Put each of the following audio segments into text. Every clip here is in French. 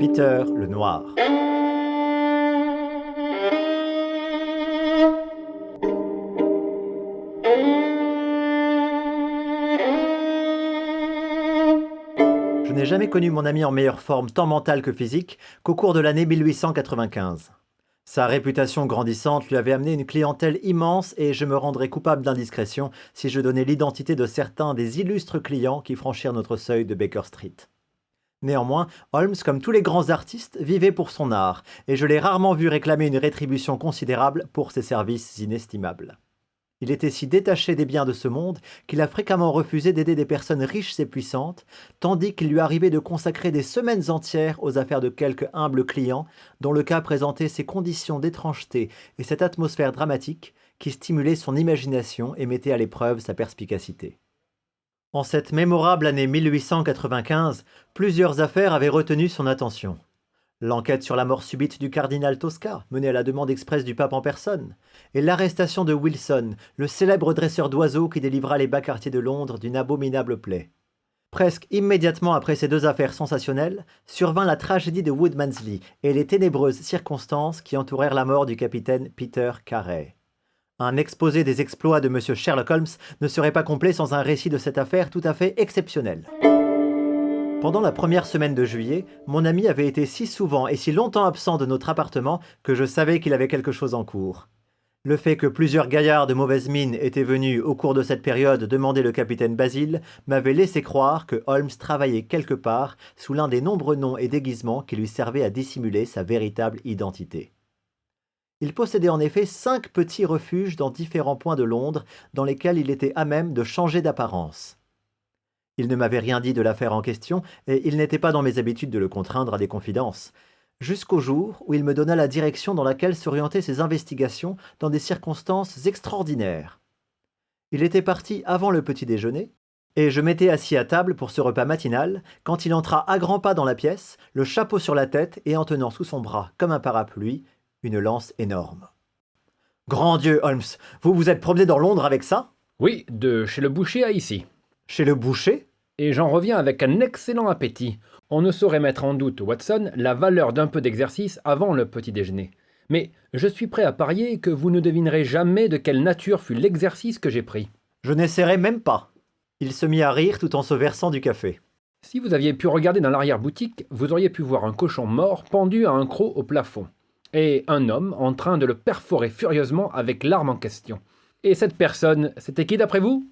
Peter le Noir. Je n'ai jamais connu mon ami en meilleure forme tant mentale que physique qu'au cours de l'année 1895. Sa réputation grandissante lui avait amené une clientèle immense et je me rendrais coupable d'indiscrétion si je donnais l'identité de certains des illustres clients qui franchirent notre seuil de Baker Street. Néanmoins, Holmes, comme tous les grands artistes, vivait pour son art, et je l'ai rarement vu réclamer une rétribution considérable pour ses services inestimables. Il était si détaché des biens de ce monde qu'il a fréquemment refusé d'aider des personnes riches et puissantes, tandis qu'il lui arrivait de consacrer des semaines entières aux affaires de quelques humbles clients, dont le cas présentait ces conditions d'étrangeté et cette atmosphère dramatique qui stimulaient son imagination et mettaient à l'épreuve sa perspicacité. En cette mémorable année 1895, plusieurs affaires avaient retenu son attention. L'enquête sur la mort subite du cardinal Tosca, menée à la demande expresse du pape en personne, et l'arrestation de Wilson, le célèbre dresseur d'oiseaux qui délivra les bas quartiers de Londres d'une abominable plaie. Presque immédiatement après ces deux affaires sensationnelles, survint la tragédie de Woodmanslee et les ténébreuses circonstances qui entourèrent la mort du capitaine Peter Carey. Un exposé des exploits de M. Sherlock Holmes ne serait pas complet sans un récit de cette affaire tout à fait exceptionnelle. Pendant la première semaine de juillet, mon ami avait été si souvent et si longtemps absent de notre appartement que je savais qu'il avait quelque chose en cours. Le fait que plusieurs gaillards de mauvaise mine étaient venus au cours de cette période demander le capitaine Basil m'avait laissé croire que Holmes travaillait quelque part sous l'un des nombreux noms et déguisements qui lui servaient à dissimuler sa véritable identité. Il possédait en effet 5 petits refuges dans différents points de Londres dans lesquels il était à même de changer d'apparence. Il ne m'avait rien dit de l'affaire en question et il n'était pas dans mes habitudes de le contraindre à des confidences, jusqu'au jour où il me donna la direction dans laquelle s'orientaient ses investigations dans des circonstances extraordinaires. Il était parti avant le petit déjeuner, et je m'étais assis à table pour ce repas matinal quand il entra à grands pas dans la pièce, le chapeau sur la tête et en tenant sous son bras, comme un parapluie, une lance énorme. « Grand Dieu, Holmes, vous vous êtes promené dans Londres avec ça ?»« Oui, de chez le boucher à ici. »« Chez le boucher ?» Et j'en reviens avec un excellent appétit. On ne saurait mettre en doute, Watson, la valeur d'un peu d'exercice avant le petit déjeuner. Mais je suis prêt à parier que vous ne devinerez jamais de quelle nature fut l'exercice que j'ai pris. »« Je n'essaierai même pas. » Il se mit à rire tout en se versant du café. « Si vous aviez pu regarder dans l'arrière-boutique, vous auriez pu voir un cochon mort pendu à un croc au plafond. Et un homme en train de le perforer furieusement avec l'arme en question. Et cette personne, c'était qui d'après vous ? » ?»«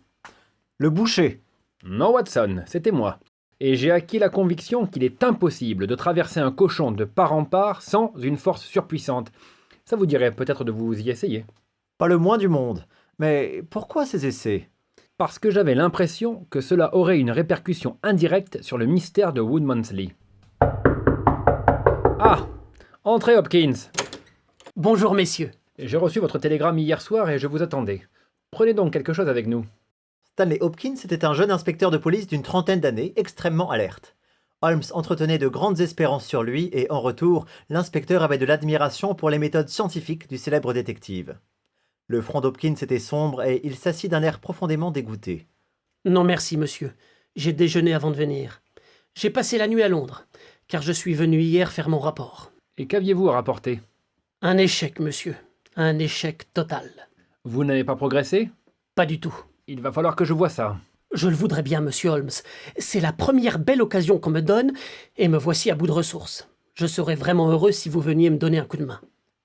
Le boucher. » »« Non, Watson, c'était moi. Et j'ai acquis la conviction qu'il est impossible de traverser un cochon de part en part sans une force surpuissante. Ça vous dirait peut-être de vous y essayer. » »« Pas le moins du monde. Mais pourquoi ces essais ? » »« Parce que j'avais l'impression que cela aurait une répercussion indirecte sur le mystère de Woodmanslee. »« Ah ! Entrez, Hopkins. » »« Bonjour, messieurs. » »« J'ai reçu votre télégramme hier soir et je vous attendais. Prenez donc quelque chose avec nous. » Stanley Hopkins était un jeune inspecteur de police d'une trentaine d'années, extrêmement alerte. Holmes entretenait de grandes espérances sur lui et, en retour, l'inspecteur avait de l'admiration pour les méthodes scientifiques du célèbre détective. Le front d'Hopkins était sombre et il s'assit d'un air profondément dégoûté. « Non merci, monsieur. J'ai déjeuné avant de venir. J'ai passé la nuit à Londres, car je suis venu hier faire mon rapport. »« Et qu'aviez-vous à rapporter ? » »« Un échec, monsieur. Un échec total. »« Vous n'avez pas progressé ? » ?»« Pas du tout. »« Il va falloir que je voie ça. »« Je le voudrais bien, monsieur Holmes. C'est la première belle occasion qu'on me donne, et me voici à bout de ressources. Je serais vraiment heureux si vous veniez me donner un coup de main. » »«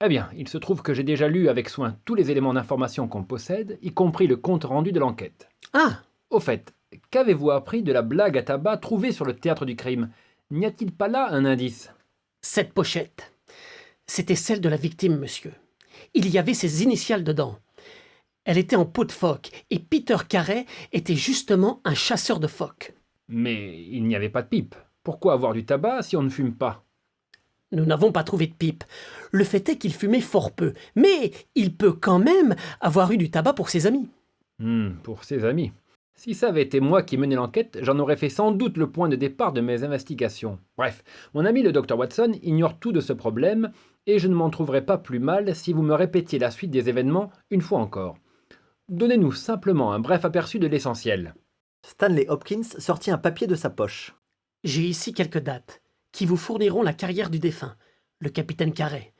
Eh bien, il se trouve que j'ai déjà lu avec soin tous les éléments d'information qu'on possède, y compris le compte-rendu de l'enquête. »« Ah !»« Au fait, qu'avez-vous appris de la blague à tabac trouvée sur le théâtre du crime ? N'y a-t-il pas là un indice ? » »« Cette pochette. C'était celle de la victime, monsieur. Il y avait ses initiales dedans. Elle était en peau de phoque, et Peter Carey était justement un chasseur de phoques. »« Mais il n'y avait pas de pipe. Pourquoi avoir du tabac si on ne fume pas ? » »« Nous n'avons pas trouvé de pipe. Le fait est qu'il fumait fort peu, mais il peut quand même avoir eu du tabac pour ses amis. » »« Pour ses amis. Si ça avait été moi qui menais l'enquête, j'en aurais fait sans doute le point de départ de mes investigations. Bref, mon ami le Dr Watson ignore tout de ce problème, et je ne m'en trouverais pas plus mal si vous me répétiez la suite des événements une fois encore. Donnez-nous simplement un bref aperçu de l'essentiel. » Stanley Hopkins sortit un papier de sa poche. « J'ai ici quelques dates. qui vous fourniront la carrière du défunt, le capitaine Carré.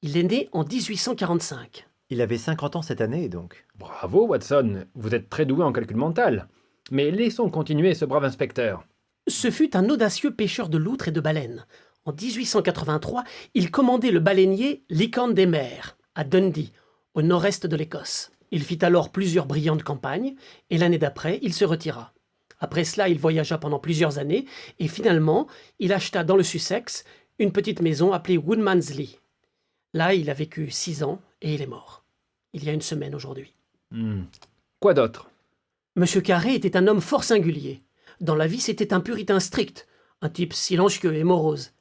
Il est né en 1845. Il avait 50 ans cette année, donc. Bravo, Watson, vous êtes très doué en calcul mental. Mais laissons continuer ce brave inspecteur. Ce fut un audacieux pêcheur de loutres et de baleines. En 1883, il commandait le baleinier Licorne des mers, à Dundee, au nord-est de l'Écosse. Il fit alors plusieurs brillantes campagnes, et l'année d'après, il se retira. Après cela, il voyagea pendant plusieurs années, et finalement, il acheta dans le Sussex une petite maison appelée Woodmansley. Là, il a vécu 6 ans, et il est mort. Il y a une semaine aujourd'hui. Quoi d'autre? Monsieur Carré était un homme fort singulier. Dans la vie, c'était un puritain strict, un type silencieux et morose.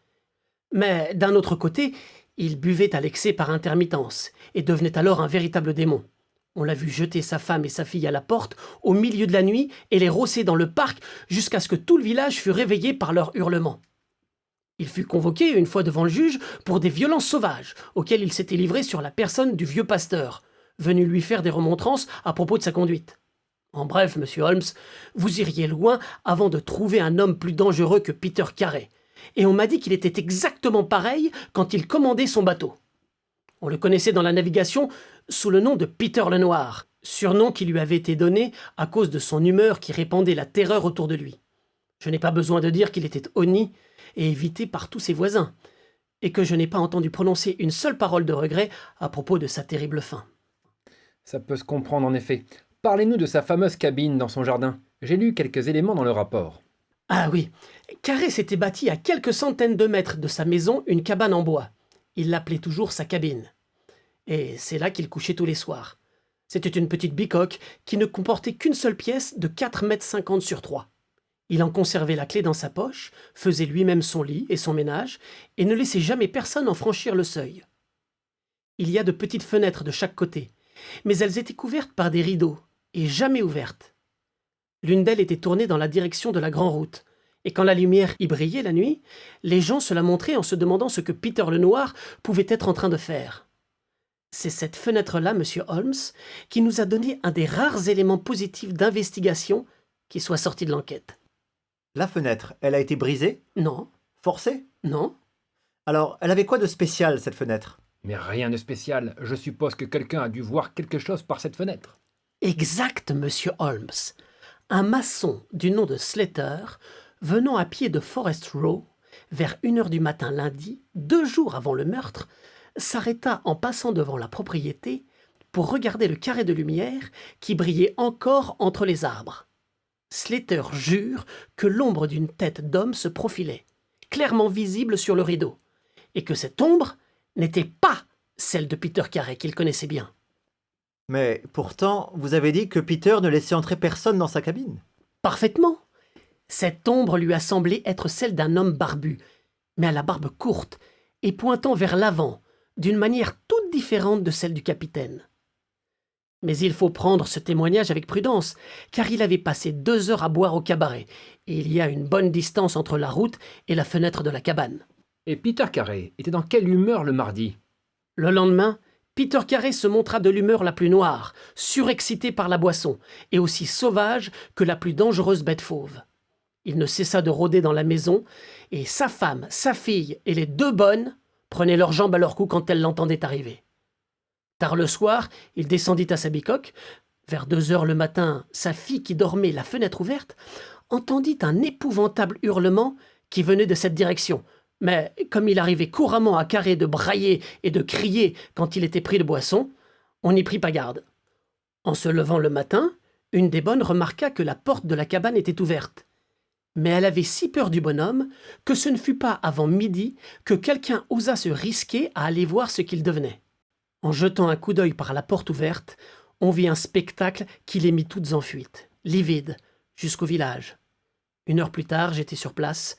Mais d'un autre côté, il buvait à l'excès par intermittence, et devenait alors un véritable démon. On l'a vu jeter sa femme et sa fille à la porte au milieu de la nuit et les rosser dans le parc jusqu'à ce que tout le village fût réveillé par leurs hurlements. Il fut convoqué une fois devant le juge pour des violences sauvages auxquelles il s'était livré sur la personne du vieux pasteur, venu lui faire des remontrances à propos de sa conduite. En bref, monsieur Holmes, vous iriez loin avant de trouver un homme plus dangereux que Peter Carré, et on m'a dit qu'il était exactement pareil quand il commandait son bateau. On le connaissait dans la navigation sous le nom de Peter le Noir, surnom qui lui avait été donné à cause de son humeur qui répandait la terreur autour de lui. Je n'ai pas besoin de dire qu'il était honni et évité par tous ses voisins, et que je n'ai pas entendu prononcer une seule parole de regret à propos de sa terrible fin. Ça peut se comprendre en effet. Parlez-nous de sa fameuse cabine dans son jardin. J'ai lu quelques éléments dans le rapport. Ah oui, Carré s'était bâti à quelques centaines de mètres de sa maison une cabane en bois. Il l'appelait toujours sa cabine. Et c'est là qu'il couchait tous les soirs. C'était une petite bicoque qui ne comportait qu'une seule pièce de 4,50 m sur 3. Il en conservait la clé dans sa poche, faisait lui-même son lit et son ménage, et ne laissait jamais personne en franchir le seuil. Il y a de petites fenêtres de chaque côté, mais elles étaient couvertes par des rideaux, et jamais ouvertes. L'une d'elles était tournée dans la direction de la Grand-Route, et quand la lumière y brillait la nuit, les gens se la montraient en se demandant ce que Peter le Noir pouvait être en train de faire. C'est cette fenêtre-là, monsieur Holmes, qui nous a donné un des rares éléments positifs d'investigation qui soit sorti de l'enquête. La fenêtre, elle a été brisée? Non, Forcée? non. Alors, elle avait quoi de spécial, cette fenêtre? Mais rien de spécial. Je suppose que quelqu'un a dû voir quelque chose par cette fenêtre. Exact, monsieur Holmes. Un maçon du nom de Slater, venant à pied de Forest Row, vers 1 h du matin lundi, 2 jours avant le meurtre, s'arrêta en passant devant la propriété pour regarder le carré de lumière qui brillait encore entre les arbres. Slater jure que l'ombre d'une tête d'homme se profilait, clairement visible sur le rideau, et que cette ombre n'était pas celle de Peter Carré qu'il connaissait bien. Mais pourtant, vous avez dit que Peter ne laissait entrer personne dans sa cabine. Parfaitement. Cette ombre lui a semblé être celle d'un homme barbu, mais à la barbe courte et pointant vers l'avant, d'une manière toute différente de celle du capitaine. Mais il faut prendre ce témoignage avec prudence, car il avait passé 2 heures à boire au cabaret, et il y a une bonne distance entre la route et la fenêtre de la cabane. Et Peter Carré était dans quelle humeur le mardi? Le lendemain, Peter Carré se montra de l'humeur la plus noire, surexcité par la boisson, et aussi sauvage que la plus dangereuse bête fauve. Il ne cessa de rôder dans la maison, et sa femme, sa fille et les 2 bonnes prenaient leurs jambes à leur cou quand elles l'entendaient arriver. Tard le soir, il descendit à sa bicoque. Vers 2 heures le matin, sa fille, qui dormait la fenêtre ouverte, entendit un épouvantable hurlement qui venait de cette direction. Mais comme il arrivait couramment à Carré de brailler et de crier quand il était pris de boisson, on n'y prit pas garde. En se levant le matin, une des bonnes remarqua que la porte de la cabane était ouverte. Mais elle avait si peur du bonhomme que ce ne fut pas avant midi que quelqu'un osa se risquer à aller voir ce qu'il devenait. En jetant un coup d'œil par la porte ouverte, on vit un spectacle qui les mit toutes en fuite, livides, jusqu'au village. 1 heure plus tard, j'étais sur place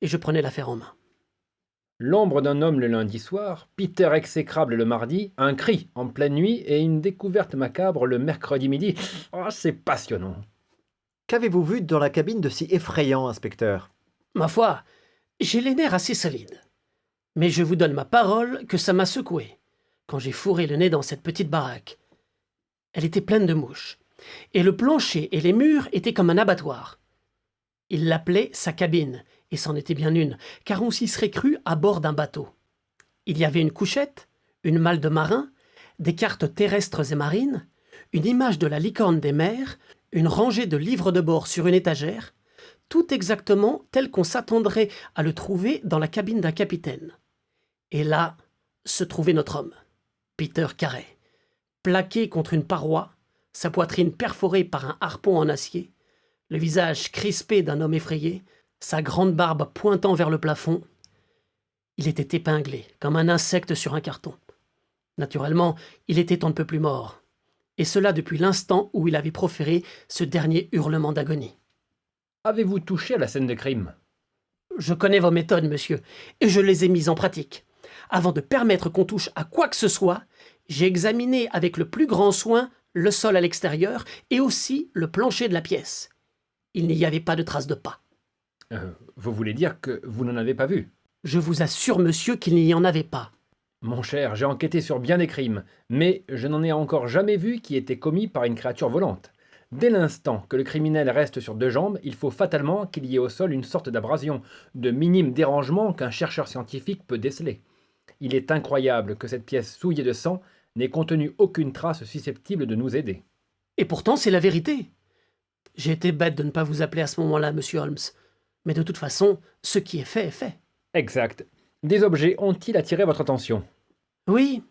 et je prenais l'affaire en main. L'ombre d'un homme le lundi soir, Peter exécrable le mardi, un cri en pleine nuit et une découverte macabre le mercredi midi. Oh, c'est passionnant. Qu'avez-vous vu dans la cabine de si effrayant, inspecteur? Ma foi, j'ai les nerfs assez solides. Mais je vous donne ma parole que ça m'a secoué quand j'ai fourré le nez dans cette petite baraque. Elle était pleine de mouches, et le plancher et les murs étaient comme un abattoir. Il l'appelait sa cabine, Et c'en était bien une, car on s'y serait cru à bord d'un bateau. Il y avait une couchette, une malle de marin, des cartes terrestres et marines, une image de la licorne des mers, une rangée de livres de bord sur une étagère, tout exactement tel qu'on s'attendrait à le trouver dans la cabine d'un capitaine. Et là se trouvait notre homme, Peter Carey, plaqué contre une paroi, sa poitrine perforée par un harpon en acier, le visage crispé d'un homme effrayé, sa grande barbe pointant vers le plafond. Il était épinglé, comme un insecte sur un carton. Naturellement, il était on ne peut plus mort, et cela depuis l'instant où il avait proféré ce dernier hurlement d'agonie. Avez-vous touché à la scène de crime? Je connais vos méthodes, monsieur, et je les ai mises en pratique. Avant de permettre qu'on touche à quoi que ce soit, j'ai examiné avec le plus grand soin le sol à l'extérieur et aussi le plancher de la pièce. Il n'y avait pas de traces de pas. Vous voulez dire que vous n'en avez pas vu? Je vous assure, monsieur, qu'il n'y en avait pas. Mon cher, j'ai enquêté sur bien des crimes, mais je n'en ai encore jamais vu qui était commis par une créature volante. Dès l'instant que le criminel reste sur deux jambes, il faut fatalement qu'il y ait au sol une sorte d'abrasion, de minime dérangement qu'un chercheur scientifique peut déceler. Il est incroyable que cette pièce souillée de sang n'ait contenu aucune trace susceptible de nous aider. Et pourtant, c'est la vérité. J'ai été bête de ne pas vous appeler à ce moment-là, monsieur Holmes. Mais de toute façon, ce qui est fait est fait. Exact. Des objets ont-ils attiré votre attention? Oui,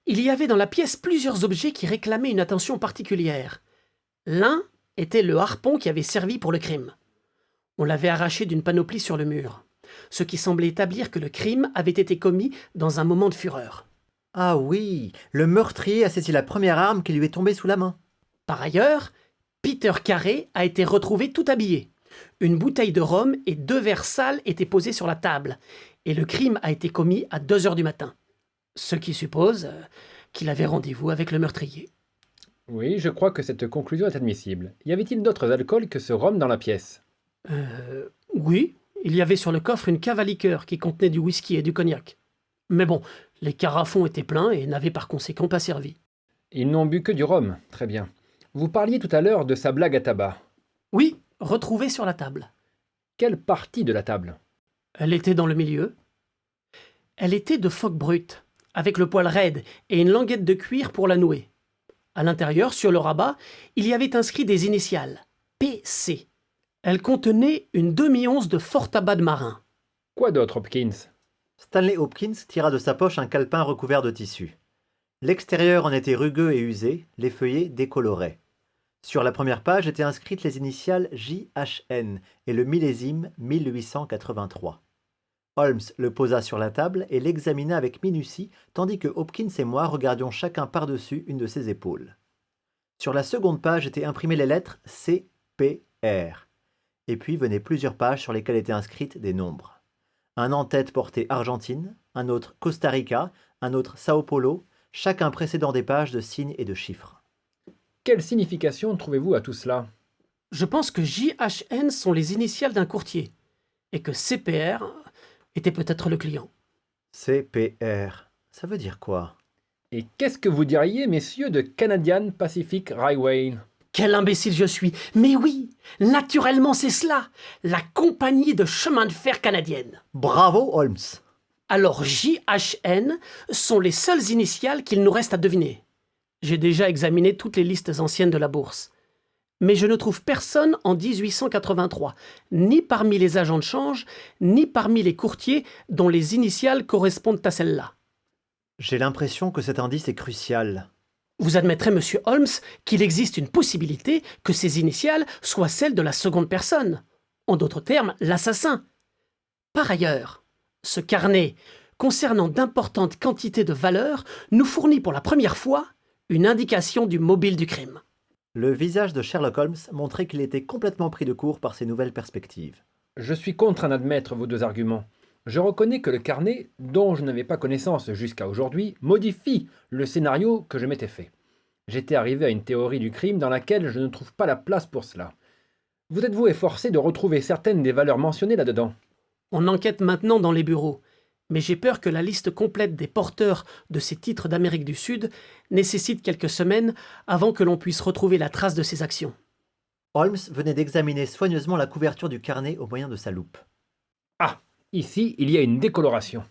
il y avait dans la pièce plusieurs objets qui réclamaient une attention particulière. L'un était le harpon qui avait servi pour le crime. On l'avait arraché d'une panoplie sur le mur, ce qui semblait établir que le crime avait été commis dans un moment de fureur. Ah oui, le meurtrier a saisi la première arme qui lui est tombée sous la main. Par ailleurs, Peter Carey a été retrouvé tout habillé. Une bouteille de rhum et 2 verres sales étaient posés sur la table, et le crime a été commis à 2 heures du matin. Ce qui suppose qu'il avait rendez-vous avec le meurtrier. Oui, je crois que cette conclusion est admissible. Y avait-il d'autres alcools que ce rhum dans la pièce? Oui, il y avait sur le coffre une cave à liqueur qui contenait du whisky et du cognac. Mais bon, les carafons étaient pleins et n'avaient par conséquent pas servi. Ils n'ont bu que du rhum, très bien. Vous parliez tout à l'heure de sa blague à tabac. Oui, retrouvée sur la table. Quelle partie de la table? Elle était dans le milieu. Elle était de phoque brute, avec le poil raide et une languette de cuir pour la nouer. À l'intérieur, sur le rabat, il y avait inscrit des initiales, PC. Elle contenait une demi-once de fort tabac de marin. Quoi d'autre, Hopkins? Stanley Hopkins tira de sa poche un calepin recouvert de tissu. L'extérieur en était rugueux et usé, les feuillets décolorés. Sur la première page étaient inscrites les initiales JHN et le millésime 1883. Holmes le posa sur la table et l'examina avec minutie, tandis que Hopkins et moi regardions chacun par-dessus une de ses épaules. Sur la seconde page étaient imprimées les lettres CPR. Et puis venaient plusieurs pages sur lesquelles étaient inscrites des nombres. Un en-tête portait Argentine, un autre Costa Rica, un autre Sao Paulo, chacun précédant des pages de signes et de chiffres. Quelle signification trouvez-vous à tout cela? Je pense que JHN sont les initiales d'un courtier, et que CPR était peut-être le client. CPR, ça veut dire quoi? Et qu'est-ce que vous diriez, messieurs, de Canadian Pacific Railway? Quel imbécile je suis! Mais oui, naturellement c'est cela, la compagnie de chemin de fer canadienne. Bravo, Holmes! Alors JHN sont les seules initiales qu'il nous reste à deviner. J'ai déjà examiné toutes les listes anciennes de la bourse. Mais je ne trouve personne en 1883, ni parmi les agents de change, ni parmi les courtiers dont les initiales correspondent à celles-là. J'ai l'impression que cet indice est crucial. Vous admettrez, monsieur Holmes, qu'il existe une possibilité que ces initiales soient celles de la seconde personne. En d'autres termes, l'assassin. Par ailleurs, ce carnet, concernant d'importantes quantités de valeurs, nous fournit pour la première fois une indication du mobile du crime. Le visage de Sherlock Holmes montrait qu'il était complètement pris de court par ces nouvelles perspectives. Je suis contraint d'admettre vos deux arguments. Je reconnais que le carnet, dont je n'avais pas connaissance jusqu'à aujourd'hui, modifie le scénario que je m'étais fait. J'étais arrivé à une théorie du crime dans laquelle je ne trouve pas la place pour cela. Vous êtes-vous efforcé de retrouver certaines des valeurs mentionnées là-dedans? On enquête maintenant dans les bureaux, mais j'ai peur que la liste complète des porteurs de ces titres d'Amérique du Sud nécessite quelques semaines avant que l'on puisse retrouver la trace de ces actions. Holmes venait d'examiner soigneusement la couverture du carnet au moyen de sa loupe. Ah, ici, il y a une décoloration.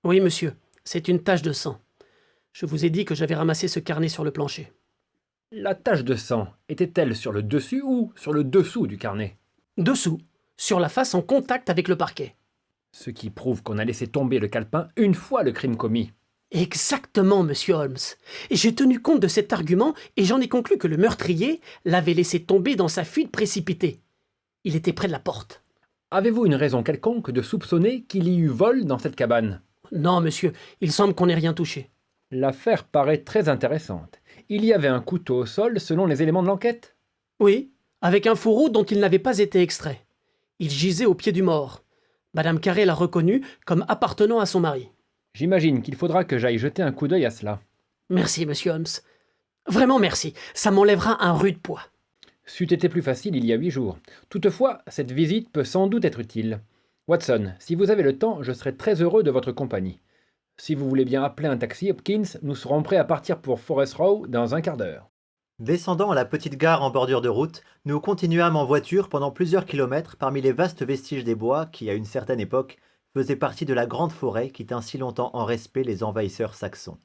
Oui, monsieur, c'est une tache de sang. Je vous ai dit que j'avais ramassé ce carnet sur le plancher. La tache de sang était-elle sur le dessus ou sur le dessous du carnet? Dessous, sur la face en contact avec le parquet. Ce qui prouve qu'on a laissé tomber le calepin une fois le crime commis. Exactement, monsieur Holmes. Et j'ai tenu compte de cet argument et j'en ai conclu que le meurtrier l'avait laissé tomber dans sa fuite précipitée. Il était près de la porte. Avez-vous une raison quelconque de soupçonner qu'il y eut vol dans cette cabane? Non, monsieur, il semble qu'on n'ait rien touché. L'affaire paraît très intéressante. Il y avait un couteau au sol selon les éléments de l'enquête? Oui, avec un fourreau dont il n'avait pas été extrait. Il gisait au pied du mort. Madame Carré l'a reconnu comme appartenant à son mari. J'imagine qu'il faudra que j'aille jeter un coup d'œil à cela. Merci, monsieur Holmes. Vraiment merci, ça m'enlèvera un rude poids. C'eût été plus facile il y a 8 jours. Toutefois, cette visite peut sans doute être utile. Watson, si vous avez le temps, je serai très heureux de votre compagnie. Si vous voulez bien appeler un taxi, Hopkins, nous serons prêts à partir pour Forest Row dans un quart d'heure. Descendant à la petite gare en bordure de route, nous continuâmes en voiture pendant plusieurs kilomètres parmi les vastes vestiges des bois qui, à une certaine époque, faisaient partie de la grande forêt qui tint si longtemps en respect les envahisseurs saxons.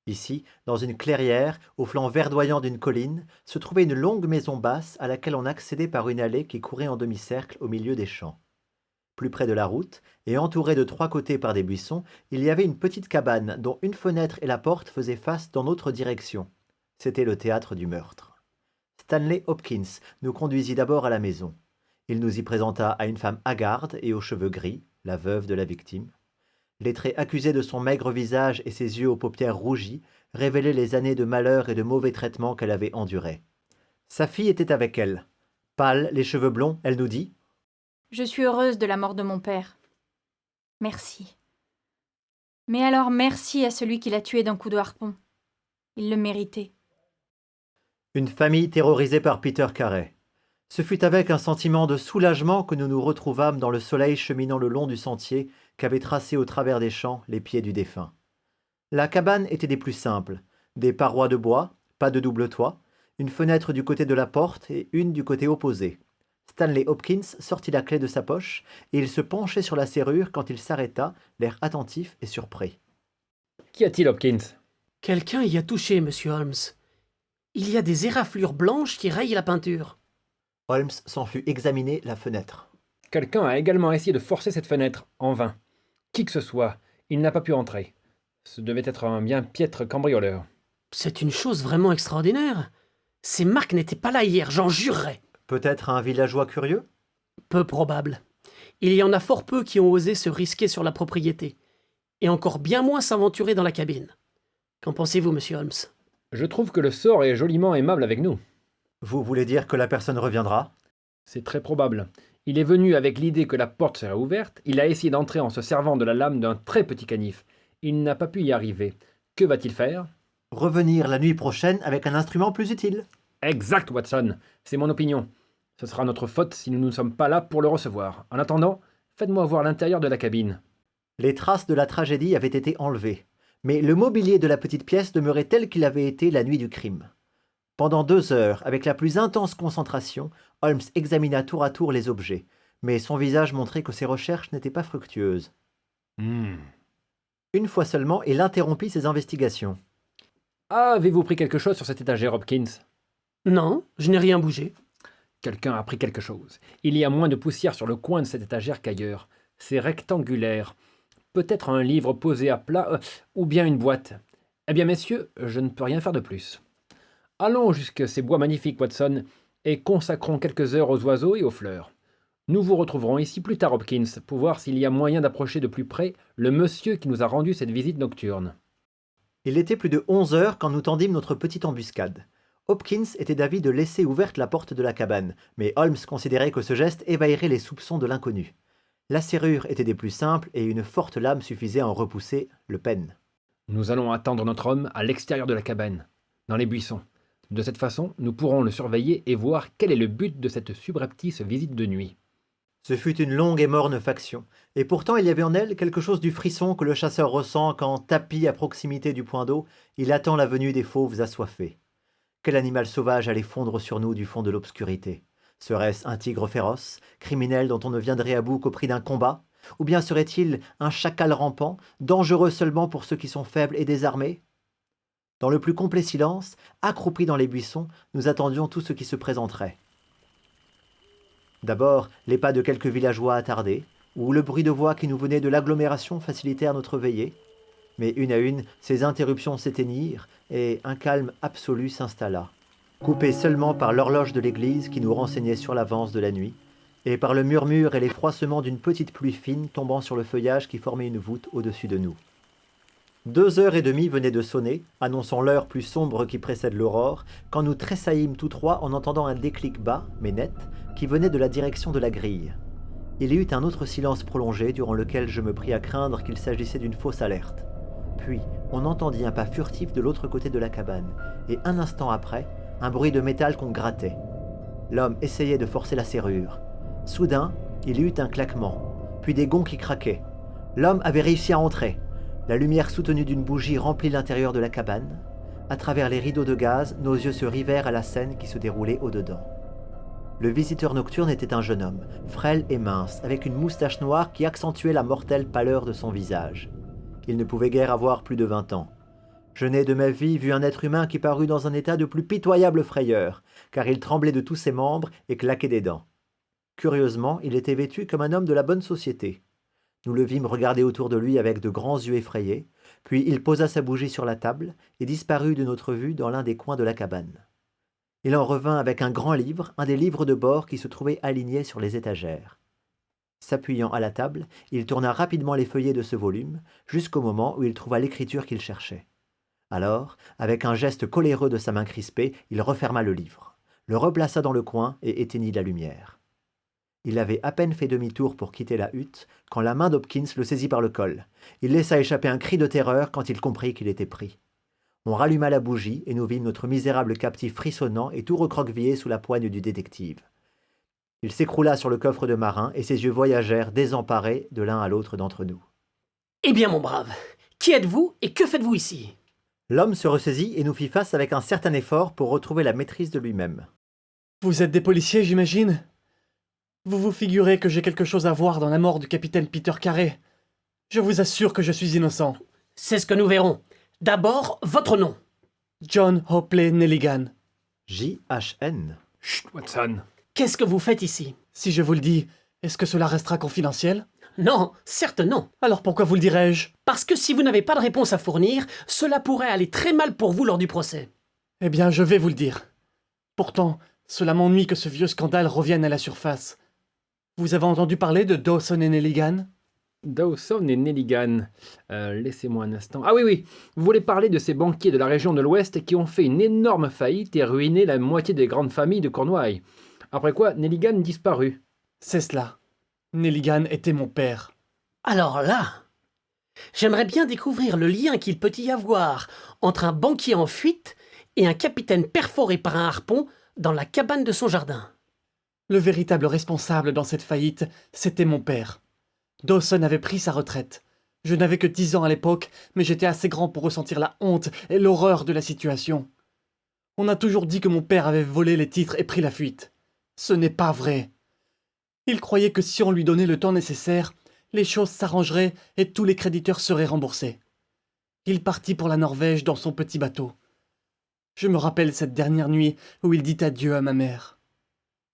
Ici, dans une clairière, au flanc verdoyant d'une colline, se trouvait une longue maison basse à laquelle on accédait par une allée qui courait en demi-cercle au milieu des champs. Plus près de la route, et entourée de 3 côtés par des buissons, il y avait une petite cabane dont une fenêtre et la porte faisaient face dans notre direction. C'était le théâtre du meurtre. Stanley Hopkins nous conduisit d'abord à la maison. Il nous y présenta à une femme hagarde et aux cheveux gris, la veuve de la victime. Les traits accusés de son maigre visage et ses yeux aux paupières rougies révélaient les années de malheur et de mauvais traitements qu'elle avait endurés. Sa fille était avec elle. Pâle, les cheveux blonds, elle nous dit « Je suis heureuse de la mort de mon père. Merci. Mais alors merci à celui qui l'a tué d'un coup de harpon. Il le méritait. » Une famille terrorisée par Peter Carey. Ce fut avec un sentiment de soulagement que nous nous retrouvâmes dans le soleil cheminant le long du sentier qu'avaient tracé au travers des champs les pieds du défunt. La cabane était des plus simples, des parois de bois, pas de double toit, une fenêtre du côté de la porte et une du côté opposé. Stanley Hopkins sortit la clé de sa poche et il se penchait sur la serrure quand il s'arrêta, l'air attentif et surpris. « Qu'y a-t-il, Hopkins ?» Quelqu'un y a touché, monsieur Holmes. Il y a des éraflures blanches qui rayent la peinture. Holmes s'en fut examiner la fenêtre. Quelqu'un a également essayé de forcer cette fenêtre, en vain. Qui que ce soit, il n'a pas pu entrer. Ce devait être un bien piètre cambrioleur. C'est une chose vraiment extraordinaire. Ces marques n'étaient pas là hier, j'en jurerais. Peut-être un villageois curieux ? Peu probable. Il y en a fort peu qui ont osé se risquer sur la propriété, et encore bien moins s'aventurer dans la cabine. Qu'en pensez-vous, monsieur Holmes ? Je trouve que le sort est joliment aimable avec nous. Vous voulez dire que la personne reviendra ? C'est très probable. Il est venu avec l'idée que la porte serait ouverte, il a essayé d'entrer en se servant de la lame d'un très petit canif. Il n'a pas pu y arriver. Que va-t-il faire ? Revenir la nuit prochaine avec un instrument plus utile. Exact, Watson. C'est mon opinion. Ce sera notre faute si nous ne sommes pas là pour le recevoir. En attendant, faites-moi voir l'intérieur de la cabine. Les traces de la tragédie avaient été enlevées, mais le mobilier de la petite pièce demeurait tel qu'il avait été la nuit du crime. Pendant 2 heures, avec la plus intense concentration, Holmes examina tour à tour les objets, mais son visage montrait que ses recherches n'étaient pas fructueuses. Une fois seulement, il interrompit ses investigations. Avez-vous pris quelque chose sur cette étagère, Hopkins ? Non, je n'ai rien bougé. Quelqu'un a pris quelque chose. Il y a moins de poussière sur le coin de cette étagère qu'ailleurs. C'est rectangulaire. Peut-être un livre posé à plat, ou bien une boîte. Eh bien, messieurs, je ne peux rien faire de plus. Allons jusque ces bois magnifiques, Watson, et consacrons quelques heures aux oiseaux et aux fleurs. Nous vous retrouverons ici plus tard, Hopkins, pour voir s'il y a moyen d'approcher de plus près le monsieur qui nous a rendu cette visite nocturne. Il était plus de 11 heures quand nous tendîmes notre petite embuscade. Hopkins était d'avis de laisser ouverte la porte de la cabane, mais Holmes considérait que ce geste éveillerait les soupçons de l'inconnu. La serrure était des plus simples et une forte lame suffisait à en repousser le pêne. Nous allons attendre notre homme à l'extérieur de la cabane, dans les buissons. De cette façon, nous pourrons le surveiller et voir quel est le but de cette subreptice visite de nuit. Ce fut une longue et morne faction, et pourtant il y avait en elle quelque chose du frisson que le chasseur ressent quand, tapi à proximité du point d'eau, il attend la venue des fauves assoiffés. Quel animal sauvage allait fondre sur nous du fond de l'obscurité ? Serait-ce un tigre féroce, criminel dont on ne viendrait à bout qu'au prix d'un combat ? Ou bien serait-il un chacal rampant, dangereux seulement pour ceux qui sont faibles et désarmés? Dans le plus complet silence, accroupis dans les buissons, nous attendions tout ce qui se présenterait. D'abord, les pas de quelques villageois attardés, ou le bruit de voix qui nous venait de l'agglomération facilitèrent notre veillée. Mais une à une, ces interruptions s'éteignirent et un calme absolu s'installa, coupé seulement par l'horloge de l'église qui nous renseignait sur l'avance de la nuit, et par le murmure et les froissements d'une petite pluie fine tombant sur le feuillage qui formait une voûte au-dessus de nous. 2 heures et demie venaient de sonner, annonçant l'heure plus sombre qui précède l'aurore, quand nous tressaillîmes tous trois en entendant un déclic bas, mais net, qui venait de la direction de la grille. Il y eut un autre silence prolongé durant lequel je me pris à craindre qu'il s'agissait d'une fausse alerte. Puis, on entendit un pas furtif de l'autre côté de la cabane, et un instant après, un bruit de métal qu'on grattait. L'homme essayait de forcer la serrure. Soudain, il y eut un claquement, puis des gonds qui craquaient. L'homme avait réussi à entrer. La lumière soutenue d'une bougie remplit l'intérieur de la cabane. À travers les rideaux de gaz, nos yeux se rivèrent à la scène qui se déroulait au-dedans. Le visiteur nocturne était un jeune homme, frêle et mince, avec une moustache noire qui accentuait la mortelle pâleur de son visage. Il ne pouvait guère avoir plus de 20 ans. Je n'ai de ma vie vu un être humain qui parut dans un état de plus pitoyable frayeur, car il tremblait de tous ses membres et claquait des dents. Curieusement, il était vêtu comme un homme de la bonne société. Nous le vîmes regarder autour de lui avec de grands yeux effrayés, puis il posa sa bougie sur la table et disparut de notre vue dans l'un des coins de la cabane. Il en revint avec un grand livre, un des livres de bord qui se trouvaient alignés sur les étagères. S'appuyant à la table, il tourna rapidement les feuillets de ce volume, jusqu'au moment où il trouva l'écriture qu'il cherchait. Alors, avec un geste coléreux de sa main crispée, il referma le livre, le replaça dans le coin et éteignit la lumière. Il avait à peine fait demi-tour pour quitter la hutte, quand la main d'Hopkins le saisit par le col. Il laissa échapper un cri de terreur quand il comprit qu'il était pris. On ralluma la bougie et nous vîmes notre misérable captif frissonnant et tout recroquevillé sous la poigne du détective. Il s'écroula sur le coffre de marin et ses yeux voyagèrent désemparés de l'un à l'autre d'entre nous. « Eh bien, mon brave, qui êtes-vous et que faites-vous ici ?» L'homme se ressaisit et nous fit face avec un certain effort pour retrouver la maîtrise de lui-même. « Vous êtes des policiers, j'imagine ? Vous vous figurez que j'ai quelque chose à voir dans la mort du capitaine Peter Carey ? Je vous assure que je suis innocent. »« C'est ce que nous verrons. D'abord, votre nom. »« John Hopley Nelligan. »« J.H.N. Chut, Watson. Qu'est-ce que vous faites ici ?»« Si je vous le dis, est-ce que cela restera confidentiel ? » ?»« Non, certes non. Alors pourquoi vous le dirais-je ? » »« Parce que si vous n'avez pas de réponse à fournir, cela pourrait aller très mal pour vous lors du procès. » »« Eh bien, je vais vous le dire. Pourtant, cela m'ennuie que ce vieux scandale revienne à la surface. Vous avez entendu parler de Dawson et Nelligan ? Dawson et Nelligan. Laissez-moi un instant. Ah oui, oui. Vous voulez parler de ces banquiers de la région de l'Ouest qui ont fait une énorme faillite et ruiné la moitié des grandes familles de Cornouailles. Après quoi, Nelligan disparut. C'est cela. Nelligan était mon père. Alors là, j'aimerais bien découvrir le lien qu'il peut y avoir entre un banquier en fuite et un capitaine perforé par un harpon dans la cabane de son jardin. Le véritable responsable dans cette faillite, c'était mon père. Dawson avait pris sa retraite. Je n'avais que 10 ans à l'époque, mais j'étais assez grand pour ressentir la honte et l'horreur de la situation. On a toujours dit que mon père avait volé les titres et pris la fuite. Ce n'est pas vrai. Il croyait que si on lui donnait le temps nécessaire, les choses s'arrangeraient et tous les créditeurs seraient remboursés. Il partit pour la Norvège dans son petit bateau. Je me rappelle cette dernière nuit où il dit adieu à ma mère.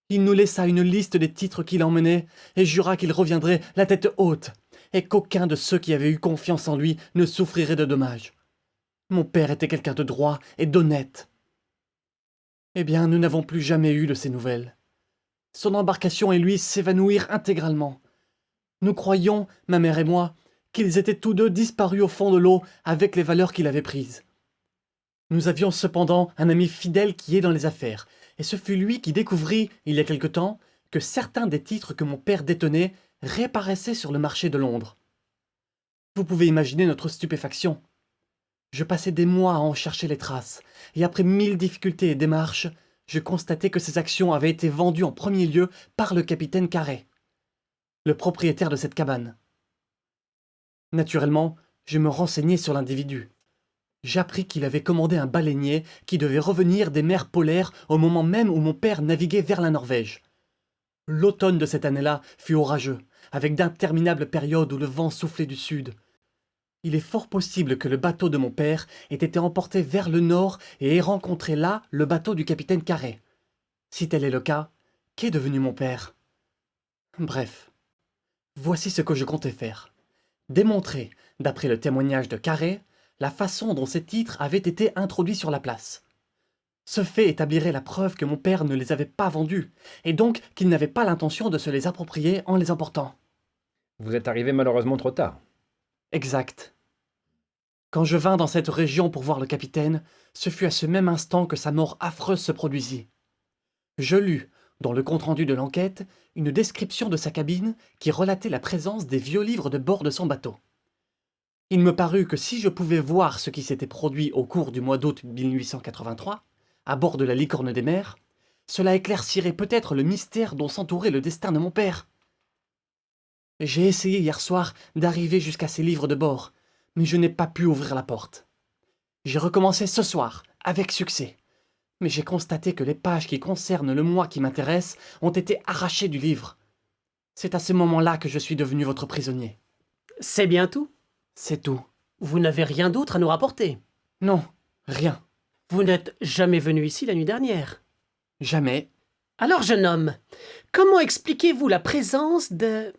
Il nous laissa une liste des titres qu'il emmenait et jura qu'il reviendrait la tête haute et qu'aucun de ceux qui avaient eu confiance en lui ne souffrirait de dommages. Mon père était quelqu'un de droit et d'honnête. Eh bien, nous n'avons plus jamais eu de ses nouvelles. Son embarcation et lui s'évanouirent intégralement. Nous croyions, ma mère et moi, qu'ils étaient tous deux disparus au fond de l'eau avec les valeurs qu'il avait prises. Nous avions cependant un ami fidèle qui est dans les affaires, et ce fut lui qui découvrit, il y a quelque temps, que certains des titres que mon père détenait réapparaissaient sur le marché de Londres. Vous pouvez imaginer notre stupéfaction. Je passais des mois à en chercher les traces, et après 1000 difficultés et démarches, je constatai que ces actions avaient été vendues en premier lieu par le capitaine Carey, le propriétaire de cette cabane. Naturellement, je me renseignai sur l'individu. J'appris qu'il avait commandé un baleinier qui devait revenir des mers polaires au moment même où mon père naviguait vers la Norvège. L'automne de cette année-là fut orageux, avec d'interminables périodes où le vent soufflait du sud. Il est fort possible que le bateau de mon père ait été emporté vers le nord et ait rencontré là le bateau du capitaine Carré. Si tel est le cas, qu'est devenu mon père? Bref, voici ce que je comptais faire. Démontrer, d'après le témoignage de Carré, la façon dont ces titres avaient été introduits sur la place. Ce fait établirait la preuve que mon père ne les avait pas vendus, et donc qu'il n'avait pas l'intention de se les approprier en les emportant. Vous êtes arrivé malheureusement trop tard. Exact. Quand je vins dans cette région pour voir le capitaine, ce fut à ce même instant que sa mort affreuse se produisit. Je lus, dans le compte-rendu de l'enquête, une description de sa cabine qui relatait la présence des vieux livres de bord de son bateau. Il me parut que si je pouvais voir ce qui s'était produit au cours du mois d'août 1883, à bord de la Licorne des mers, cela éclaircirait peut-être le mystère dont s'entourait le destin de mon père. J'ai essayé hier soir d'arriver jusqu'à ces livres de bord, mais je n'ai pas pu ouvrir la porte. J'ai recommencé ce soir, avec succès, mais j'ai constaté que les pages qui concernent le mois qui m'intéresse ont été arrachées du livre. C'est à ce moment-là que je suis devenu votre prisonnier. C'est bien tout? C'est tout. Vous n'avez rien d'autre à nous rapporter? Non, rien. Vous n'êtes jamais venu ici la nuit dernière? Jamais. Alors, jeune homme, comment expliquez-vous la présence de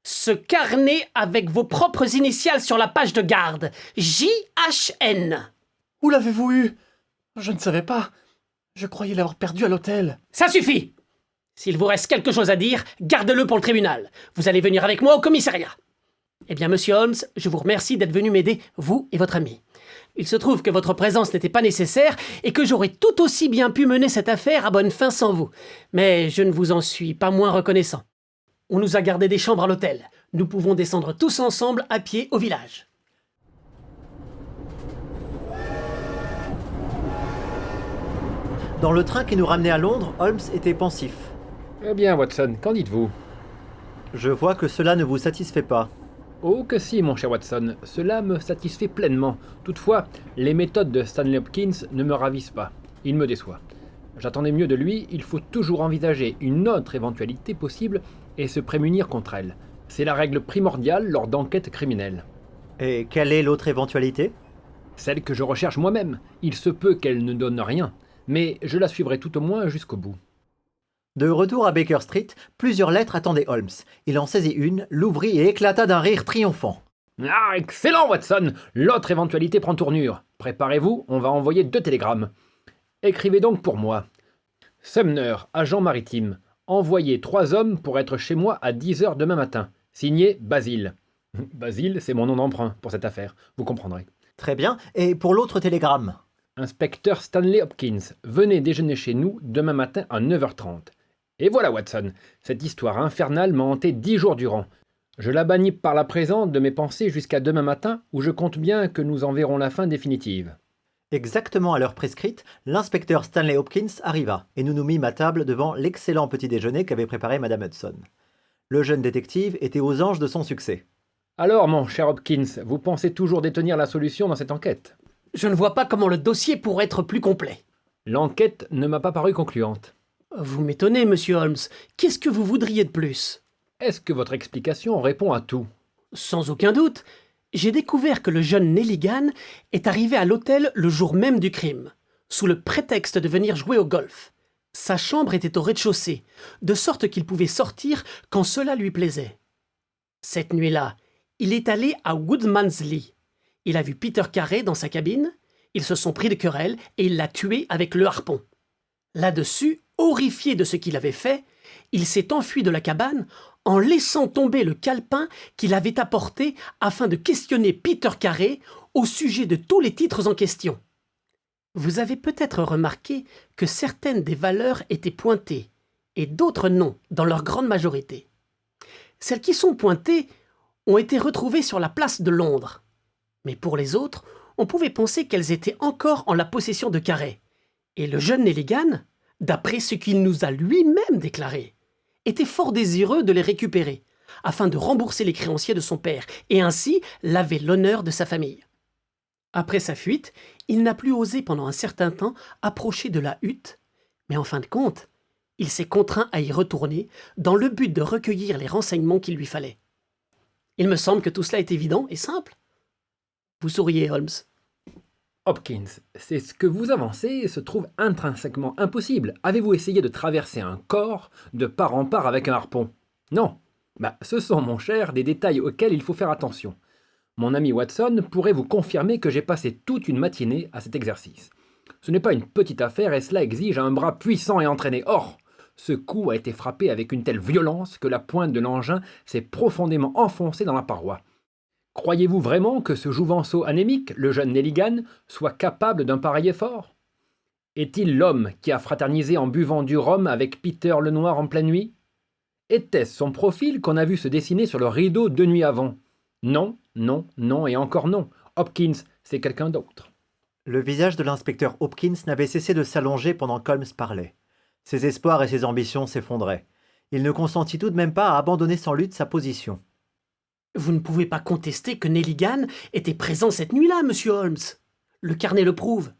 ce carnet avec vos propres initiales sur la page de garde? JHN. Où l'avez-vous eu? Je ne savais pas. Je croyais l'avoir perdu à l'hôtel. Ça suffit! S'il vous reste quelque chose à dire, gardez-le pour le tribunal. Vous allez venir avec moi au commissariat. Eh bien, monsieur Holmes, je vous remercie d'être venu m'aider, vous et votre ami. Il se trouve que votre présence n'était pas nécessaire et que j'aurais tout aussi bien pu mener cette affaire à bonne fin sans vous. Mais je ne vous en suis pas moins reconnaissant. On nous a gardé des chambres à l'hôtel. Nous pouvons descendre tous ensemble à pied au village. Dans le train qui nous ramenait à Londres, Holmes était pensif. Eh bien, Watson, qu'en dites-vous? Je vois que cela ne vous satisfait pas. Oh que si, mon cher Watson, cela me satisfait pleinement. Toutefois, les méthodes de Stanley Hopkins ne me ravissent pas. Il me déçoit. J'attendais mieux de lui, il faut toujours envisager une autre éventualité possible et se prémunir contre elle. C'est la règle primordiale lors d'enquêtes criminelles. Et quelle est l'autre éventualité? Celle que je recherche moi-même. Il se peut qu'elle ne donne rien, mais je la suivrai tout au moins jusqu'au bout. De retour à Baker Street, plusieurs lettres attendaient Holmes. Il en saisit une, l'ouvrit et éclata d'un rire triomphant. Ah, excellent, Watson! L'autre éventualité prend tournure. Préparez-vous, on va envoyer 2 télégrammes. Écrivez donc pour moi. Sumner, agent maritime. Envoyez 3 hommes pour être chez moi à 10h demain matin. Signé Basile. Basile, c'est mon nom d'emprunt pour cette affaire, vous comprendrez. Très bien, et pour l'autre télégramme? Inspecteur Stanley Hopkins, venez déjeuner chez nous demain matin à 9h30. Et voilà, Watson, cette histoire infernale m'a hanté 10 jours durant. Je la bannis par la présente de mes pensées jusqu'à demain matin, où je compte bien que nous en verrons la fin définitive. Exactement à l'heure prescrite, l'inspecteur Stanley Hopkins arriva, et nous nous mîmes à table devant l'excellent petit déjeuner qu'avait préparé Madame Hudson. Le jeune détective était aux anges de son succès. Alors, mon cher Hopkins, vous pensez toujours détenir la solution dans cette enquête? Je ne vois pas comment le dossier pourrait être plus complet. L'enquête ne m'a pas paru concluante. Vous m'étonnez, monsieur Holmes. Qu'est-ce que vous voudriez de plus? Est-ce que votre explication répond à tout? Sans aucun doute. J'ai découvert que le jeune Nelligan est arrivé à l'hôtel le jour même du crime, sous le prétexte de venir jouer au golf. Sa chambre était au rez-de-chaussée, de sorte qu'il pouvait sortir quand cela lui plaisait. Cette nuit-là, il est allé à Woodmansley. Il a vu Peter Carré dans sa cabine, ils se sont pris de querelle et il l'a tué avec le harpon. Là-dessus, horrifié de ce qu'il avait fait, il s'est enfui de la cabane en laissant tomber le calepin qu'il avait apporté afin de questionner Peter Carré au sujet de tous les titres en question. Vous avez peut-être remarqué que certaines des valeurs étaient pointées et d'autres non, dans leur grande majorité. Celles qui sont pointées ont été retrouvées sur la place de Londres. Mais pour les autres, on pouvait penser qu'elles étaient encore en la possession de Carré. Et le jeune Nelligan, d'après ce qu'il nous a lui-même déclaré, était fort désireux de les récupérer, afin de rembourser les créanciers de son père, et ainsi laver l'honneur de sa famille. Après sa fuite, il n'a plus osé pendant un certain temps approcher de la hutte, mais en fin de compte, Il s'est contraint à y retourner dans le but de recueillir les renseignements qu'il lui fallait. Il me semble que tout cela est évident et simple. Vous souriez, Holmes. Hopkins, c'est ce que vous avancez se trouve intrinsèquement impossible. Avez-vous essayé de traverser un corps de part en part avec un harpon? Non. Ce sont, mon cher, des détails auxquels il faut faire attention. Mon ami Watson pourrait vous confirmer que j'ai passé toute une matinée à cet exercice. Ce n'est pas une petite affaire et cela exige un bras puissant et entraîné. Or, ce coup a été frappé avec une telle violence que la pointe de l'engin s'est profondément enfoncée dans la paroi. Croyez-vous vraiment que ce jouvenceau anémique, le jeune Nelligan, soit capable d'un pareil effort? Est-il l'homme qui a fraternisé en buvant du rhum avec Peter Lenoir en pleine nuit? Était-ce son profil qu'on a vu se dessiner sur le rideau 2 nuits avant? Non, non, non et encore non. Hopkins, c'est quelqu'un d'autre. Le visage de l'inspecteur Hopkins n'avait cessé de s'allonger pendant qu'Holmes parlait. Ses espoirs et ses ambitions s'effondraient. Il ne consentit tout de même pas à abandonner sans lutte sa position. Vous ne pouvez pas contester que Nelligan était présent cette nuit-là, monsieur Holmes. Le carnet le prouve.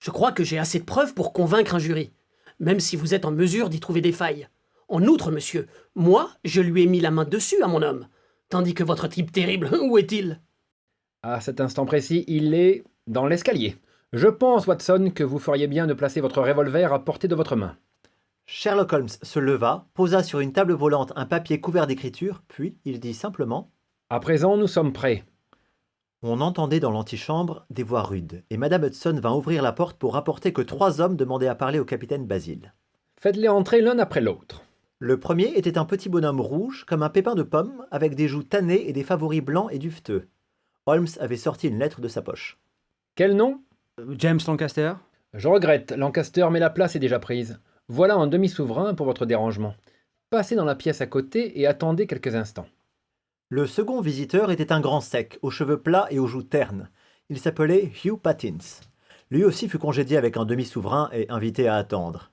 Je crois que j'ai assez de preuves pour convaincre un jury, même si vous êtes en mesure d'y trouver des failles. En outre, monsieur, moi, je lui ai mis la main dessus à mon homme, tandis que votre type terrible, où est-il? À cet instant précis, il est dans l'escalier. Je pense, Watson, que vous feriez bien de placer votre revolver à portée de votre main. Sherlock Holmes se leva, posa sur une table volante un papier couvert d'écriture, puis il dit simplement « À présent, nous sommes prêts. » On entendait dans l'antichambre des voix rudes, et Madame Hudson vint ouvrir la porte pour rapporter que 3 hommes demandaient à parler au capitaine Basil. Faites-les entrer l'un après l'autre. Le premier était un petit bonhomme rouge, comme un pépin de pomme, avec des joues tannées et des favoris blancs et duveteux. Holmes avait sorti une lettre de sa poche. Quel nom? James Lancaster? Je regrette, Lancaster, mais la place est déjà prise. Voilà un demi-souverain pour votre dérangement. Passez dans la pièce à côté et attendez quelques instants. Le second visiteur était un grand sec, aux cheveux plats et aux joues ternes. Il s'appelait Hugh Pattins. Lui aussi fut congédié avec un demi-souverain et invité à attendre.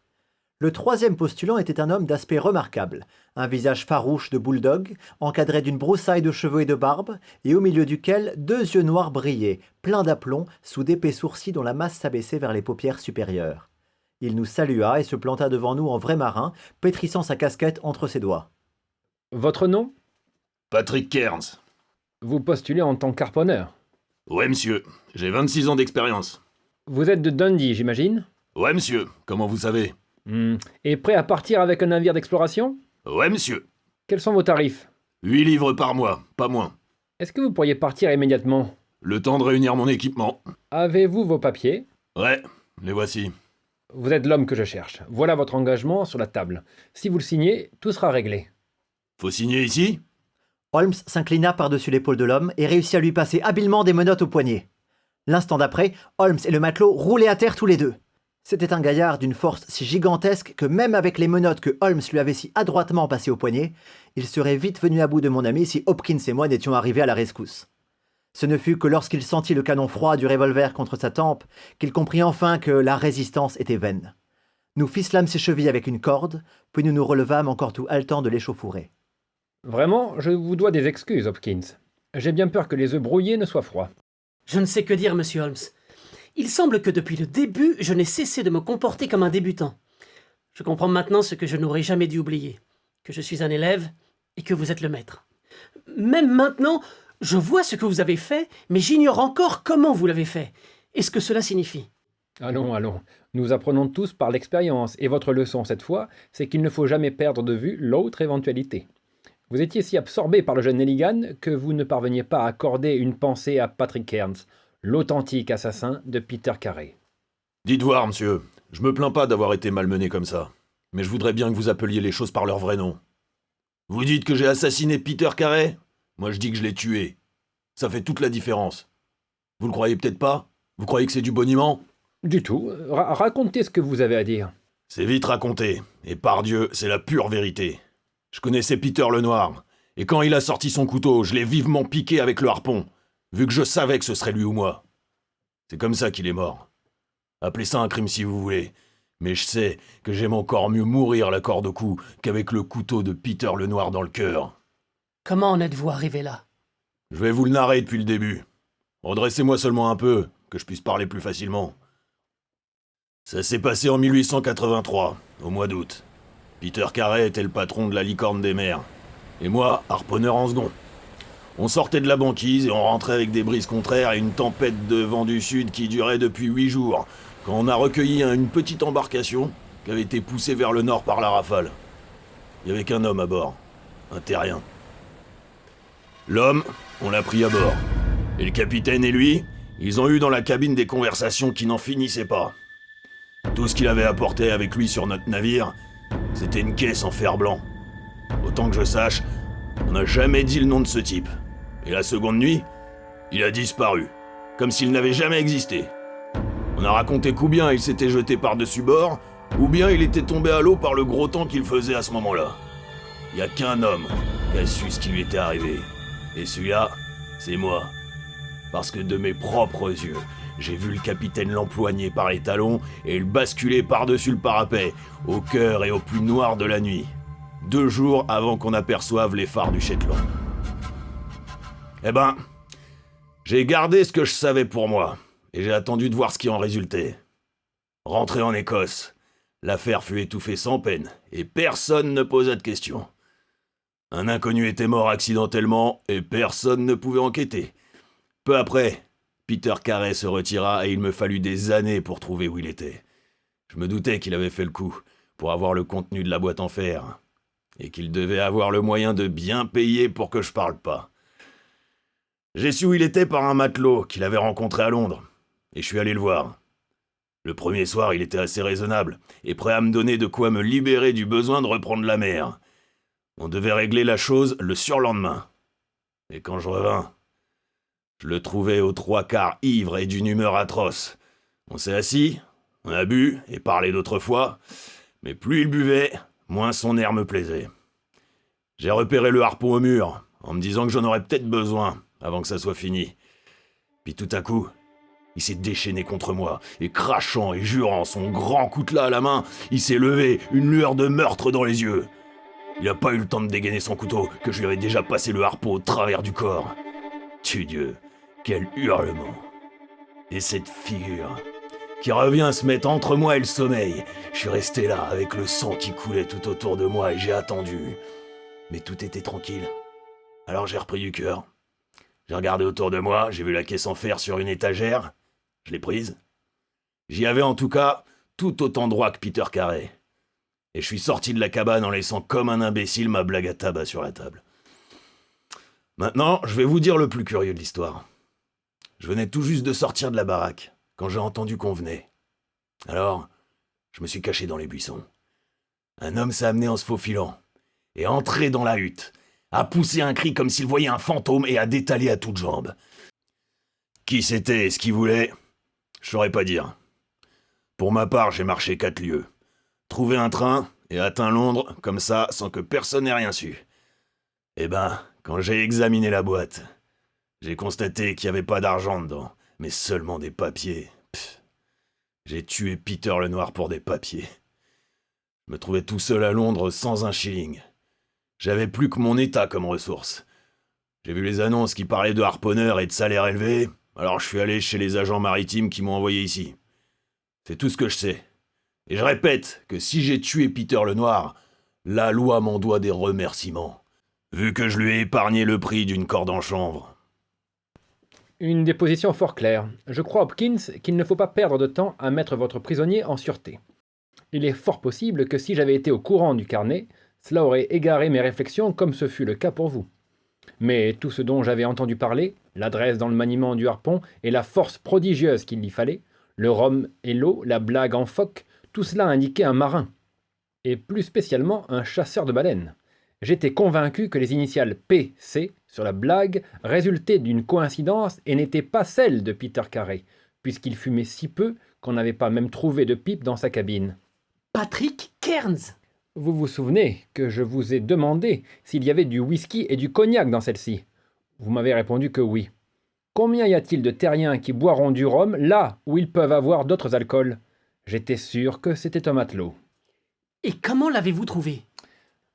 Le troisième postulant était un homme d'aspect remarquable, un visage farouche de bulldog, encadré d'une broussaille de cheveux et de barbe, et au milieu duquel 2 yeux noirs brillaient, pleins d'aplomb, sous d'épais sourcils dont la masse s'abaissait vers les paupières supérieures. Il nous salua et se planta devant nous en vrai marin, pétrissant sa casquette entre ses doigts. Votre nom? Patrick Cairns. Vous postulez en tant qu'harponneur. Ouais, monsieur. J'ai 26 ans d'expérience. Vous êtes de Dundee, j'imagine? Ouais, monsieur. Comment vous savez? Et prêt à partir avec un navire d'exploration? Ouais, monsieur. Quels sont vos tarifs? 8 livres par mois, pas moins. Est-ce que vous pourriez partir immédiatement? Le temps de réunir mon équipement. Avez-vous vos papiers? Ouais, les voici. Vous êtes l'homme que je cherche. Voilà votre engagement sur la table. Si vous le signez, tout sera réglé. Faut signer ici? Holmes s'inclina par-dessus l'épaule de l'homme et réussit à lui passer habilement des menottes au poignet. L'instant d'après, Holmes et le matelot roulaient à terre tous les deux. C'était un gaillard d'une force si gigantesque que même avec les menottes que Holmes lui avait si adroitement passées au poignet, il serait vite venu à bout de mon ami si Hopkins et moi n'étions arrivés à la rescousse. Ce ne fut que lorsqu'il sentit le canon froid du revolver contre sa tempe qu'il comprit enfin que la résistance était vaine. Nous ficelâmes ses chevilles avec une corde, puis nous nous relevâmes encore tout haletant de l'échauffourée. Vraiment, je vous dois des excuses, Hopkins. J'ai bien peur que les œufs brouillés ne soient froids. Je ne sais que dire, monsieur Holmes. Il semble que depuis le début, je n'ai cessé de me comporter comme un débutant. Je comprends maintenant ce que je n'aurais jamais dû oublier, que je suis un élève et que vous êtes le maître. Même maintenant, je vois ce que vous avez fait, mais j'ignore encore comment vous l'avez fait et ce que cela signifie. Allons, allons. Nous apprenons tous par l'expérience, et votre leçon cette fois, c'est qu'il ne faut jamais perdre de vue l'autre éventualité. Vous étiez si absorbé par le jeune Nelligan que vous ne parveniez pas à accorder une pensée à Patrick Cairns, l'authentique assassin de Peter Carey. Dites voir, monsieur. Je me plains pas d'avoir été malmené comme ça. Mais je voudrais bien que vous appeliez les choses par leur vrai nom. Vous dites que j'ai assassiné Peter Carey? Moi je dis que je l'ai tué. Ça fait toute la différence. Vous le croyez peut-être pas? Vous croyez que c'est du boniment? Du tout. Racontez ce que vous avez à dire. C'est vite raconté. Et pardieu, c'est la pure vérité. Je connaissais Peter Lenoir. Et quand il a sorti son couteau, je l'ai vivement piqué avec le harpon, vu que je savais que ce serait lui ou moi. C'est comme ça qu'il est mort. Appelez ça un crime si vous voulez. Mais je sais que j'aime encore mieux mourir la corde au cou qu'avec le couteau de Peter Lenoir dans le cœur. Comment en êtes-vous arrivé là? Je vais vous le narrer depuis le début. Redressez-moi seulement un peu, que je puisse parler plus facilement. Ça s'est passé en 1883, au mois d'août. Peter Carey était le patron de la licorne des mers. Et moi, harponneur en second. On sortait de la banquise et on rentrait avec des brises contraires et une tempête de vent du sud qui durait depuis 8 jours, quand on a recueilli une petite embarcation qui avait été poussée vers le nord par la rafale. Il n'y avait qu'un homme à bord, un terrien. L'homme, on l'a pris à bord. Et le capitaine et lui, ils ont eu dans la cabine des conversations qui n'en finissaient pas. Tout ce qu'il avait apporté avec lui sur notre navire, c'était une caisse en fer blanc. Autant que je sache, on n'a jamais dit le nom de ce type. Et la seconde nuit, il a disparu, comme s'il n'avait jamais existé. On a raconté qu'ou bien il s'était jeté par-dessus bord, ou bien il était tombé à l'eau par le gros temps qu'il faisait à ce moment-là. Il n'y a qu'un homme qui a su ce qui lui était arrivé. Et celui-là, c'est moi. Parce que de mes propres yeux, j'ai vu le capitaine l'empoigner par les talons et le basculer par-dessus le parapet, au cœur et au plus noir de la nuit. 2 jours avant qu'on aperçoive les phares du Shetland. Eh ben, j'ai gardé ce que je savais pour moi, et j'ai attendu de voir ce qui en résultait. Rentré en Écosse, l'affaire fut étouffée sans peine, et personne ne posa de questions. Un inconnu était mort accidentellement, et personne ne pouvait enquêter. Peu après, Peter Carey se retira, et il me fallut des années pour trouver où il était. Je me doutais qu'il avait fait le coup, pour avoir le contenu de la boîte en fer, et qu'il devait avoir le moyen de bien payer pour que je parle pas. J'ai su où il était par un matelot qu'il avait rencontré à Londres, et je suis allé le voir. Le premier soir, il était assez raisonnable, et prêt à me donner de quoi me libérer du besoin de reprendre la mer. On devait régler la chose le surlendemain. Et quand je revins, je le trouvais aux 3/4 ivre et d'une humeur atroce. On s'est assis, on a bu et parlé d'autres fois, mais plus il buvait, moins son air me plaisait. J'ai repéré le harpon au mur, en me disant que j'en aurais peut-être besoin, avant que ça soit fini. Puis tout à coup, il s'est déchaîné contre moi, et crachant et jurant, son grand coutelas à la main, il s'est levé, une lueur de meurtre dans les yeux. Il n'a pas eu le temps de dégainer son couteau, que je lui avais déjà passé le harpon au travers du corps. Tudieu, quel hurlement! Et cette figure, qui revient se mettre entre moi et le sommeil. Je suis resté là, avec le sang qui coulait tout autour de moi, et j'ai attendu. Mais tout était tranquille. Alors j'ai repris du cœur. J'ai regardé autour de moi, j'ai vu la caisse en fer sur une étagère. Je l'ai prise. J'y avais en tout cas tout autant droit que Peter Carey. Et je suis sorti de la cabane en laissant comme un imbécile ma blague à tabac sur la table. Maintenant, je vais vous dire le plus curieux de l'histoire. Je venais tout juste de sortir de la baraque, quand j'ai entendu qu'on venait. Alors, je me suis caché dans les buissons. Un homme s'est amené en se faufilant, et entré dans la hutte, a poussé un cri comme s'il voyait un fantôme et a détalé à toutes jambes. Qui c'était et ce qu'il voulait, je saurais pas dire. Pour ma part, j'ai marché 4 lieues, trouvé un train et atteint Londres comme ça sans que personne n'ait rien su. Eh ben, quand j'ai examiné la boîte, j'ai constaté qu'il n'y avait pas d'argent dedans, mais seulement des papiers. J'ai tué Peter le Noir pour des papiers. Je me trouvais tout seul à Londres sans un shilling. J'avais plus que mon état comme ressource. J'ai vu les annonces qui parlaient de harponneurs et de salaires élevés, alors je suis allé chez les agents maritimes qui m'ont envoyé ici. C'est tout ce que je sais. Et je répète que si j'ai tué Peter le Noir, la loi m'en doit des remerciements, vu que je lui ai épargné le prix d'une corde en chanvre. Une déposition fort claire. Je crois, Hopkins, qu'il ne faut pas perdre de temps à mettre votre prisonnier en sûreté. Il est fort possible que si j'avais été au courant du carnet, cela aurait égaré mes réflexions comme ce fut le cas pour vous. Mais tout ce dont j'avais entendu parler, l'adresse dans le maniement du harpon et la force prodigieuse qu'il y fallait, le rhum et l'eau, la blague en phoque, tout cela indiquait un marin, et plus spécialement un chasseur de baleines. J'étais convaincu que les initiales P.C. sur la blague résultaient d'une coïncidence et n'étaient pas celles de Peter Carey, puisqu'il fumait si peu qu'on n'avait pas même trouvé de pipe dans sa cabine. Patrick Cairns. Vous vous souvenez que je vous ai demandé s'il y avait du whisky et du cognac dans celle-ci? Vous m'avez répondu que oui. Combien y a-t-il de terriens qui boiront du rhum là où ils peuvent avoir d'autres alcools? J'étais sûr que c'était un matelot. Et comment l'avez-vous trouvé?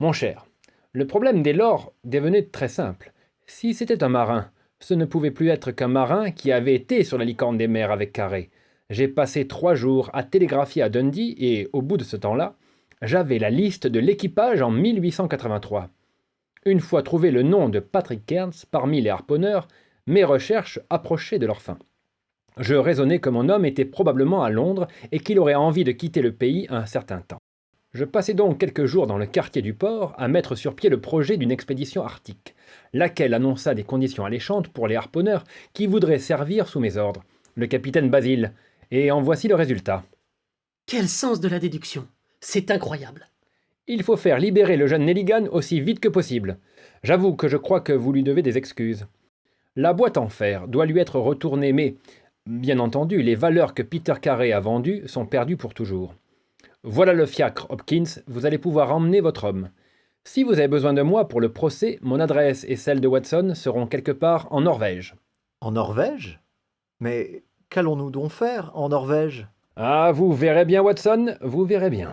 Mon cher, le problème dès lors devenait très simple. Si c'était un marin, ce ne pouvait plus être qu'un marin qui avait été sur la licorne des mers avec Carey. J'ai passé 3 jours à télégraphier à Dundee et, au bout de ce temps-là, J'avais la liste de l'équipage en 1883. Une fois trouvé le nom de Patrick Cairns parmi les harponneurs, mes recherches approchaient de leur fin. Je raisonnais que mon homme était probablement à Londres et qu'il aurait envie de quitter le pays un certain temps. Je passai donc quelques jours dans le quartier du port à mettre sur pied le projet d'une expédition arctique, laquelle annonça des conditions alléchantes pour les harponneurs qui voudraient servir sous mes ordres, le capitaine Basile, et en voici le résultat. Quel sens de la déduction! C'est incroyable. Il faut faire libérer le jeune Nelligan aussi vite que possible. J'avoue que je crois que vous lui devez des excuses. La boîte en fer doit lui être retournée, mais, bien entendu, les valeurs que Peter Carey a vendues sont perdues pour toujours. Voilà le fiacre, Hopkins, vous allez pouvoir emmener votre homme. Si vous avez besoin de moi pour le procès, mon adresse et celle de Watson seront quelque part en Norvège. En Norvège? Mais qu'allons-nous donc faire en Norvège? Ah, vous verrez bien, Watson, vous verrez bien.